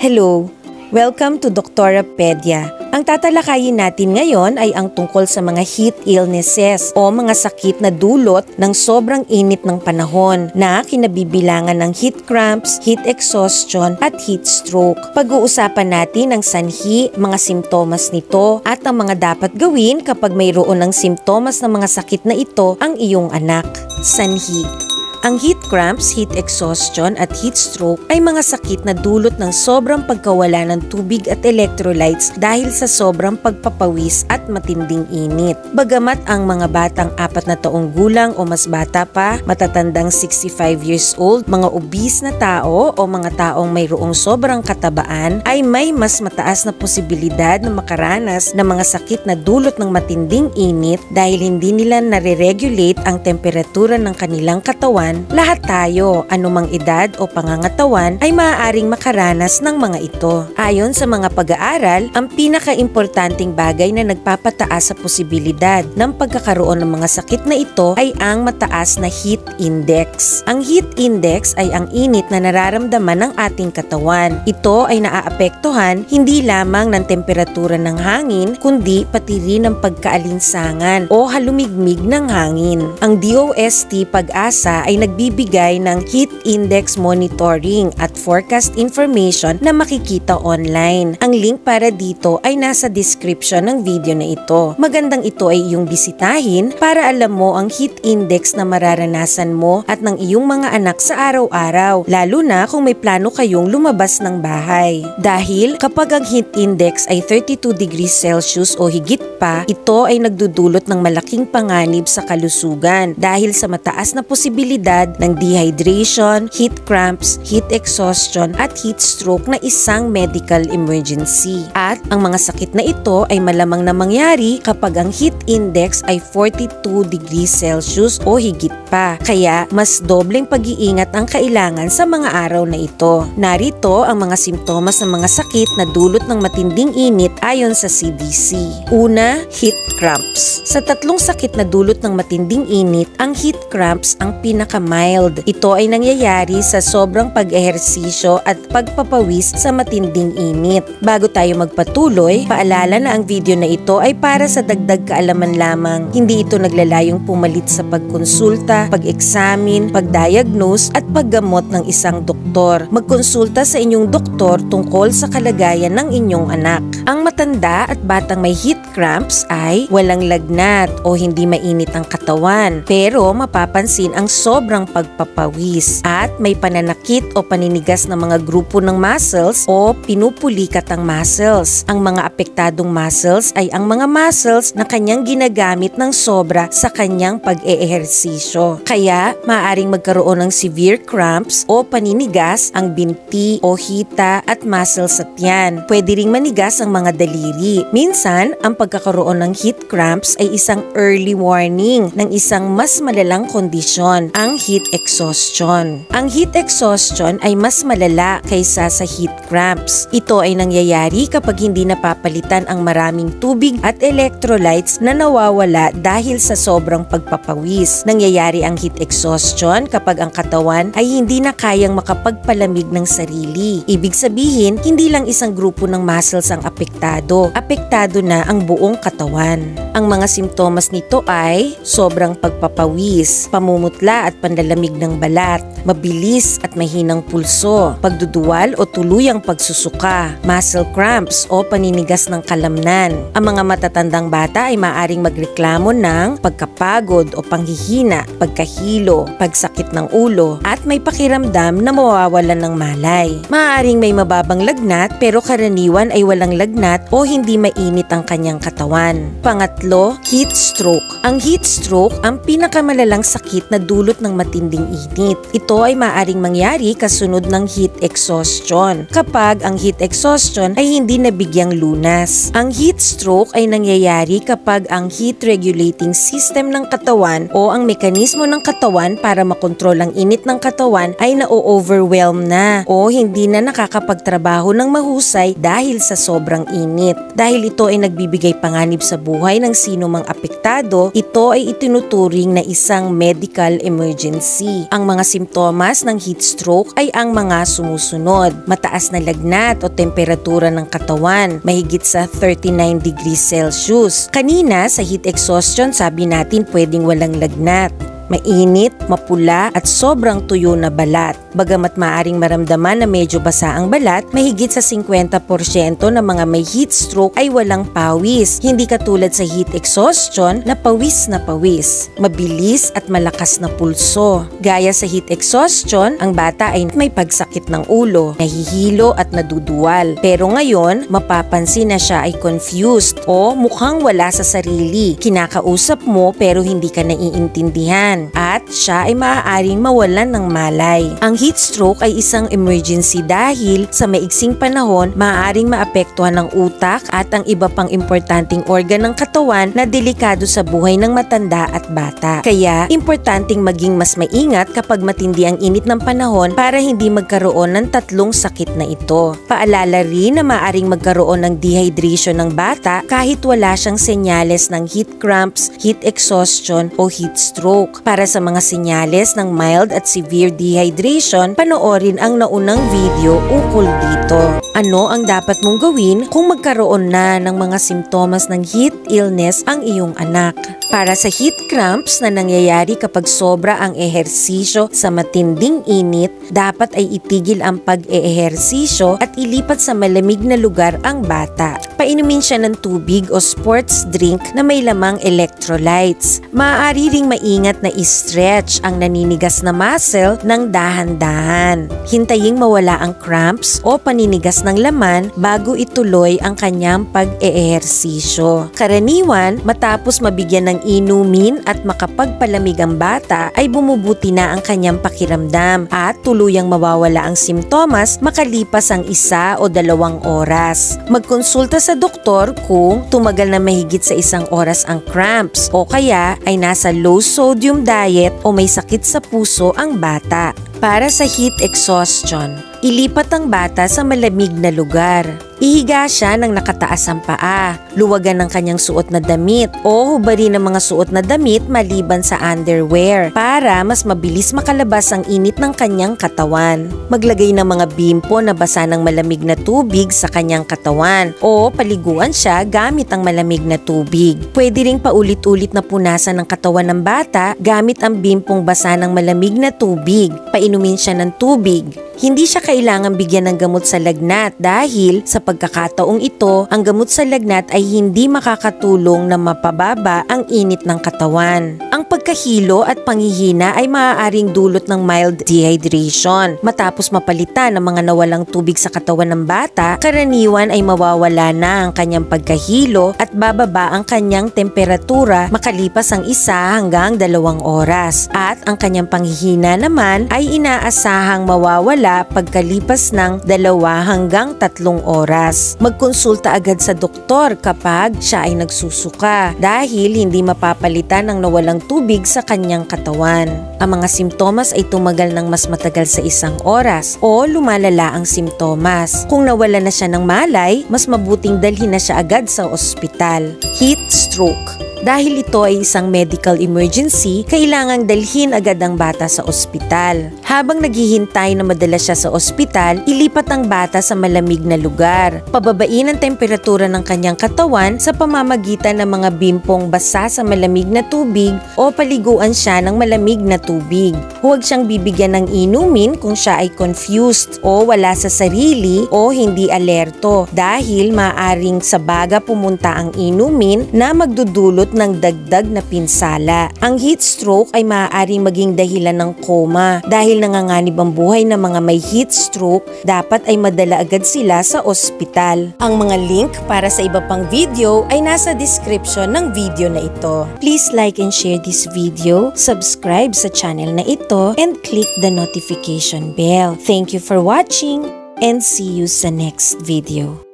Hello! Welcome to Doktorapedia. Ang tatalakayin natin ngayon ay ang tungkol sa mga heat illnesses o mga sakit na dulot ng sobrang init ng panahon na kinabibilangan ng heat cramps, heat exhaustion at heat stroke. Pag-uusapan natin ang sanhi, mga simptomas nito at ang mga dapat gawin kapag mayroon ng simptomas ng mga sakit na ito ang iyong anak. Sanhi. Ang heat cramps, heat exhaustion at heat stroke ay mga sakit na dulot ng sobrang pagkawala ng tubig at electrolytes dahil sa sobrang pagpapawis at matinding init. Bagamat ang mga batang 4 na taong gulang o mas bata pa, matatandang 65 years old, mga obese na tao o mga taong mayroong sobrang katabaan ay may mas mataas na posibilidad na makaranas ng mga sakit na dulot ng matinding init dahil hindi nila nare-regulate ang temperatura ng kanilang katawan. Lahat tayo, anumang edad o pangangatawan ay maaaring makaranas ng mga ito. Ayon sa mga pag-aaral, ang pinaka-importanting bagay na nagpapataas sa posibilidad ng pagkakaroon ng mga sakit na ito ay ang mataas na heat index. Ang heat index ay ang init na nararamdaman ng ating katawan. Ito ay naaapektuhan hindi lamang ng temperatura ng hangin kundi pati rin ng pagkaalinsangan o halumigmig ng hangin. Ang DOST Pag-asa ay nagbibigay ng heat index monitoring at forecast information na makikita online. Ang link para dito ay nasa description ng video na ito. Magandang ito ay iyong bisitahin para alam mo ang heat index na mararanasan mo at ng iyong mga anak sa araw-araw, lalo na kung may plano kayong lumabas ng bahay. Dahil kapag ang heat index ay 32 degrees Celsius o higit pa, ito ay nagdudulot ng malaking panganib sa kalusugan dahil sa mataas na posibilidad ng dehydration, heat cramps, heat exhaustion at heat stroke na isang medical emergency. At ang mga sakit na ito ay malamang na mangyari kapag ang heat index ay 42 degrees Celsius o higit pa. Kaya mas dobleng pag-iingat ang kailangan sa mga araw na ito. Narito ang mga simptomas ng mga sakit na dulot ng matinding init ayon sa CDC. Una, heat cramps. Sa tatlong sakit na dulot ng matinding init, ang heat cramps ang pinaka-mild. Ito ay nangyayari sa sobrang pag-ehersisyo at pagpapawis sa matinding init. Bago tayo magpatuloy, paalala na ang video na ito ay para sa dagdag kaalaman lamang. Hindi ito naglalayong pumalit sa pagkonsulta, pag-examine, pag-diagnose at paggamot ng isang doktor. Magkonsulta sa inyong doktor tungkol sa kalagayan ng inyong anak. Ang matanda at batang may heat cramps ay walang lagnat o hindi mainit ang katawan, pero mapapansin ang sobrang pagpapawis at may pananakit o paninigas ng mga grupo ng muscles o pinupulikat ang muscles. Ang mga apektadong muscles ay ang mga muscles na kanyang ginagamit ng sobra sa kanyang pag-eehersisyo. Kaya maaaring magkaroon ng severe cramps o paninigas ang binti o hita at muscles sa tiyan. Pwede ring manigas ang mga daliri. Minsan, ang pagkakaroon ng heat cramps ay isang early warning ng isang mas malalang kondisyon, ang heat exhaustion. Ang heat exhaustion ay mas malala kaysa sa heat cramps. Ito ay nangyayari kapag hindi napapalitan ang maraming tubig at electrolytes na nawawala dahil sa sobrang pagpapawis. Nangyayari ang heat exhaustion kapag ang katawan ay hindi na kayang makapagpalamig ng sarili. Ibig sabihin, hindi lang isang grupo ng muscles ang apektado. Apektado na ang buong katawan. Ang mga simptomas nito ay sobrang pagpapawis, pamumutla at panlalamig ng balat, mabilis at mahinang pulso, pagduduwal o tuluyang pagsusuka, muscle cramps o paninigas ng kalamnan. Ang mga matatandang bata ay maaaring magreklamo ng pagkapagod o panghihina, pagkahilo, pagsakit ng ulo at may pakiramdam na mawawalan ng malay. Maaaring may mababang lagnat pero karaniwan ay walang lagnat o hindi mainit ang kanyang katawan. Pangatlo, heat stroke. Ang heat stroke ang pinakamalalang sakit na dulot ng matinding init. Ito ay maaaring mangyari kasunod ng heat exhaustion kapag ang heat exhaustion ay hindi nabigyang lunas. Ang heat stroke ay nangyayari kapag ang heat regulating system ng katawan o ang mekanismo ng katawan para makontrol ang init ng katawan ay na-overwhelm na o hindi na nakakapagtrabaho ng mahusay dahil sa sobrang init. Dahil ito ay nagbibigay panganib sa buhay ng sino mang apektado, ito ay itinuturing na isang medical emergency. emergency. Ang mga simptomas ng heat stroke ay ang mga sumusunod: mataas na lagnat o temperatura ng katawan, mahigit sa 39 degrees Celsius. Kanina sa heat exhaustion sabi natin pwedeng walang lagnat. Mainit, mapula at sobrang tuyo na balat. Bagamat maaring maramdaman na medyo basa ang balat, mahigit sa 50% ng mga may heat stroke ay walang pawis. Hindi katulad sa heat exhaustion na pawis. Mabilis at malakas na pulso. Gaya sa heat exhaustion, ang bata ay may pagsakit ng ulo, nahihilo at naduduwal. Pero ngayon, mapapansin na siya ay confused o mukhang wala sa sarili. Kinakausap mo pero hindi ka naiintindihan. At siya ay maaaring mawalan ng malay. Ang heat stroke ay isang emergency dahil sa maiksing panahon maaaring maapektuhan ng utak at ang iba pang importanteng organ ng katawan na delikado sa buhay ng matanda at bata. Kaya, importanteng maging mas maingat kapag matindi ang init ng panahon para hindi magkaroon ng tatlong sakit na ito. Paalala rin na maaaring magkaroon ng dehydration ng bata kahit wala siyang senyales ng heat cramps, heat exhaustion o heat stroke. Para sa mga senyales ng mild at severe dehydration, panoorin ang naunang video ukol dito. Ano ang dapat mong gawin kung magkaroon na ng mga simptomas ng heat illness ang iyong anak? Para sa heat cramps na nangyayari kapag sobra ang ehersisyo sa matinding init, dapat ay itigil ang pag-eehersisyo at ilipat sa malamig na lugar ang bata. Painumin siya ng tubig o sports drink na may lamang electrolytes. Maaari ring maingat na i-stretch ang naninigas na muscle ng dahan-dahan. Hintaying mawala ang cramps o paninigas ng laman bago ituloy ang kanyang pag-eehersisyo. Karaniwan, matapos mabigyan ng inumin at makapagpalamig ang bata ay bumubuti na ang kanyang pakiramdam at tuluyang mawawala ang simptomas makalipas ang 1 o 2 oras. Magkonsulta sa doktor kung tumagal na mahigit sa 1 oras ang cramps o kaya ay nasa low sodium diet o may sakit sa puso ang bata. Para sa heat exhaustion, ilipat ang bata sa malamig na lugar. Ihiga siya ng nakataas ang paa, luwagan ng kanyang suot na damit o hubarin ang mga suot na damit maliban sa underwear para mas mabilis makalabas ang init ng kanyang katawan. Maglagay ng mga bimpo na basa ng malamig na tubig sa kanyang katawan o paliguan siya gamit ang malamig na tubig. Pwede ring paulit-ulit na punasan ng katawan ng bata gamit ang bimpong basa ng malamig na tubig. Painumin siya ng tubig. Hindi siya kailangang bigyan ng gamot sa lagnat dahil sa pagkakataong ito, ang gamot sa lagnat ay hindi makakatulong na mapababa ang init ng katawan. Ang pagkahilo at panghihina ay maaaring dulot ng mild dehydration. Matapos mapalitan ang mga nawalang tubig sa katawan ng bata, karaniwan ay mawawala na ang kanyang pagkahilo at bababa ang kanyang temperatura makalipas ang 1 hanggang 2 oras. At ang kanyang panghihina naman ay inaasahang mawawala pagkalipas ng 2 hanggang 3 oras. Magkonsulta agad sa doktor kapag siya ay nagsusuka dahil hindi mapapalitan ng nawalang tubig sa kanyang katawan. Ang mga simptomas ay tumagal ng mas matagal sa 1 oras o lumalala ang simptomas. Kung nawala na siya ng malay, mas mabuting dalhin na siya agad sa ospital. Heat stroke. Dahil ito ay isang medical emergency, kailangang dalhin agad ang bata sa ospital. Habang naghihintay na madala siya sa ospital, ilipat ang bata sa malamig na lugar. Pababain ang temperatura ng kanyang katawan sa pamamagitan ng mga bimpong basa sa malamig na tubig o paliguan siya ng malamig na tubig. Huwag siyang bibigyan ng inumin kung siya ay confused o wala sa sarili o hindi alerto dahil maaaring sa baga pumunta ang inumin na magdudulot ng dagdag na pinsala. Ang heat stroke ay maaaring maging dahilan ng coma. Dahil nanganganib ang buhay ng mga may heat stroke, dapat ay madala agad sila sa ospital. Ang mga link para sa iba pang video ay nasa description ng video na ito. Please like and share this video, subscribe sa channel na ito, and click the notification bell. Thank you for watching and see you sa next video.